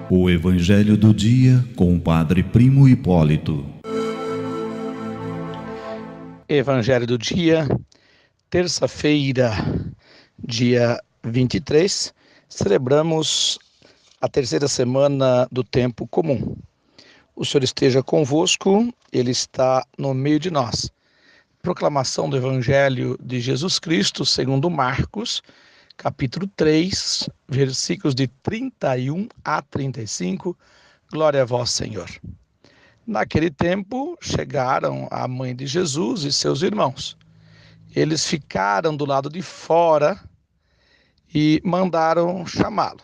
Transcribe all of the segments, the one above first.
O Evangelho do Dia com o Padre Primo Hipólito. Evangelho do Dia, terça-feira, dia 23, celebramos a terceira semana do tempo comum. O Senhor esteja convosco, Ele está no meio de nós. Proclamação do Evangelho de Jesus Cristo segundo Marcos, capítulo 3, versículos de 31 a 35. Glória a vós, Senhor. Naquele tempo, chegaram a mãe de Jesus e seus irmãos. Eles ficaram do lado de fora e mandaram chamá-lo.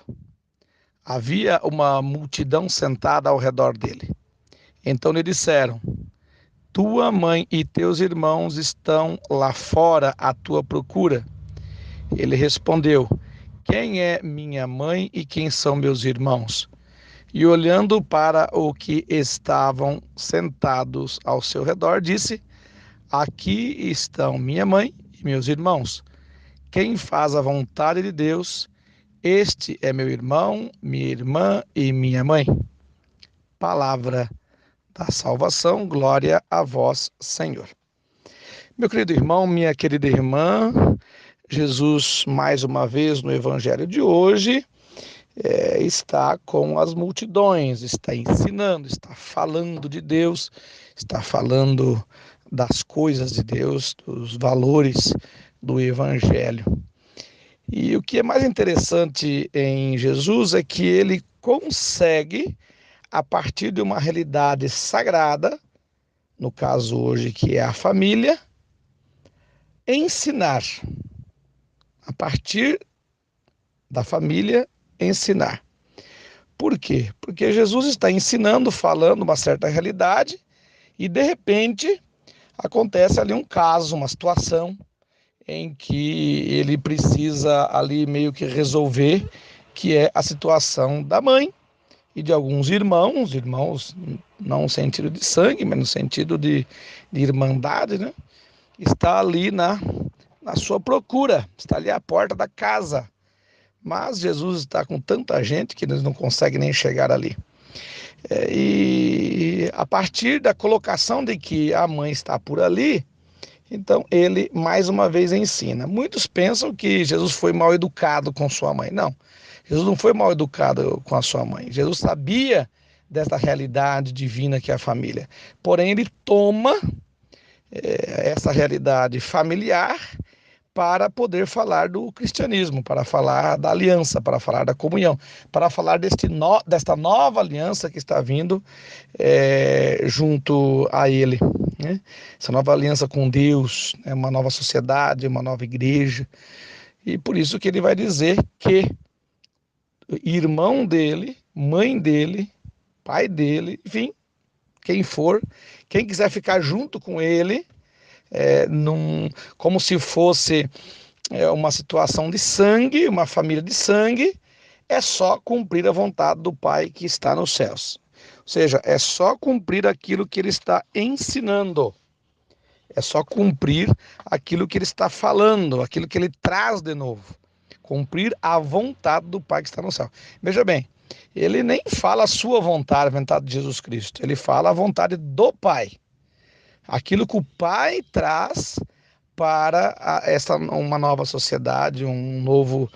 Havia uma multidão sentada ao redor dele. Então lhe disseram: tua mãe e teus irmãos estão lá fora à tua procura. Ele respondeu: quem é minha mãe e quem são meus irmãos? E olhando para o que estavam sentados ao seu redor, disse: aqui estão minha mãe e meus irmãos. Quem faz a vontade de Deus, este é meu irmão, minha irmã e minha mãe. Palavra da salvação, glória a vós, Senhor. Meu querido irmão, minha querida irmã, Jesus, mais uma vez no Evangelho de hoje, está com as multidões, está ensinando, está falando de Deus, está falando das coisas de Deus, dos valores do Evangelho. E o que é mais interessante em Jesus é que ele consegue, a partir de uma realidade sagrada, no caso hoje que é a família, ensinar. A partir da família, ensinar. Por quê? Porque Jesus está ensinando, falando uma certa realidade e, de repente, acontece ali um caso, uma situação em que ele precisa ali meio que resolver, que é a situação da mãe e de alguns irmãos não no sentido de sangue, mas no sentido de irmandade, né? Está ali na sua procura, está ali à porta da casa. Mas Jesus está com tanta gente que eles não conseguem nem chegar ali. E a partir da colocação de que a mãe está por ali, então ele mais uma vez ensina. Muitos pensam que Jesus foi mal educado com sua mãe. Não, Jesus não foi mal educado com a sua mãe. Jesus sabia dessa realidade divina que é a família. Porém, ele toma essa realidade familiar para poder falar do cristianismo, para falar da aliança, para falar da comunhão, para falar desta nova aliança que está vindo junto a ele, né? Essa nova aliança com Deus, né? Uma nova sociedade, uma nova igreja. E por isso que ele vai dizer que irmão dele, mãe dele, pai dele, enfim, quem quiser ficar junto com ele, como se fosse uma situação de sangue, uma família de sangue, é só cumprir a vontade do Pai que está nos céus. Ou seja, é só cumprir aquilo que ele está ensinando. É só cumprir aquilo que ele está falando, aquilo que ele traz de novo. Cumprir a vontade do Pai que está no céu. Veja bem, ele nem fala a sua vontade, a vontade de Jesus Cristo. Ele fala a vontade do Pai. Aquilo que o Pai traz para uma nova sociedade, um novo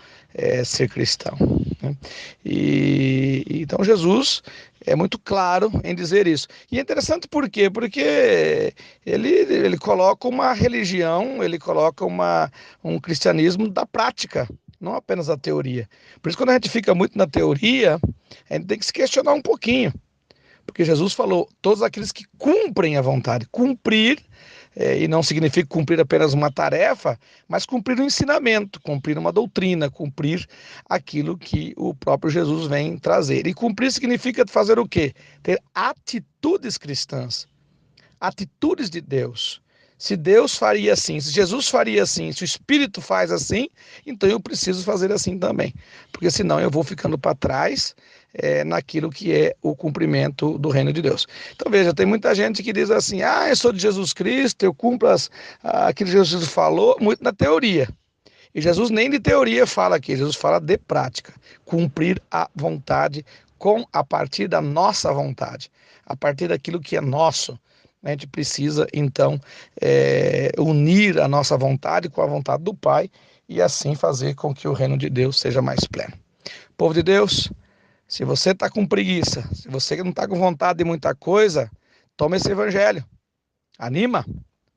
ser cristão, né? Então Jesus é muito claro em dizer isso. E é interessante por quê? Porque ele coloca uma religião, ele coloca um cristianismo da prática, não apenas da teoria. Por isso, quando a gente fica muito na teoria, a gente tem que se questionar um pouquinho. Porque Jesus falou, todos aqueles que cumprem a vontade. Cumprir, e não significa cumprir apenas uma tarefa, mas cumprir um ensinamento, cumprir uma doutrina, cumprir aquilo que o próprio Jesus vem trazer. E cumprir significa fazer o quê? Ter atitudes cristãs, atitudes de Deus. Se Deus faria assim, se Jesus faria assim, se o Espírito faz assim, então eu preciso fazer assim também. Porque senão eu vou ficando para trás naquilo que é o cumprimento do reino de Deus. Então veja, tem muita gente que diz assim, eu sou de Jesus Cristo, eu cumpro aquilo que Jesus falou, muito na teoria. E Jesus nem de teoria fala aqui, Jesus fala de prática. Cumprir a vontade a partir da nossa vontade, a partir daquilo que é nosso. A gente precisa, então, unir a nossa vontade com a vontade do Pai e assim fazer com que o reino de Deus seja mais pleno. Povo de Deus, se você está com preguiça, se você não está com vontade de muita coisa, tome esse evangelho. Anima,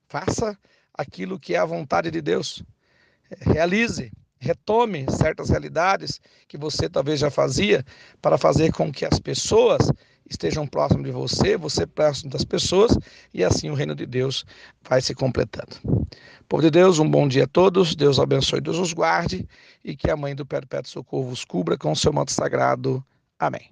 faça aquilo que é a vontade de Deus. Realize, retome certas realidades que você talvez já fazia para fazer com que as pessoas estejam próximas de você, você próximo das pessoas, e assim o reino de Deus vai se completando. Povo de Deus, um bom dia a todos, Deus abençoe, Deus os guarde, e que a Mãe do Perpétuo Socorro vos cubra com o seu manto sagrado. Amém.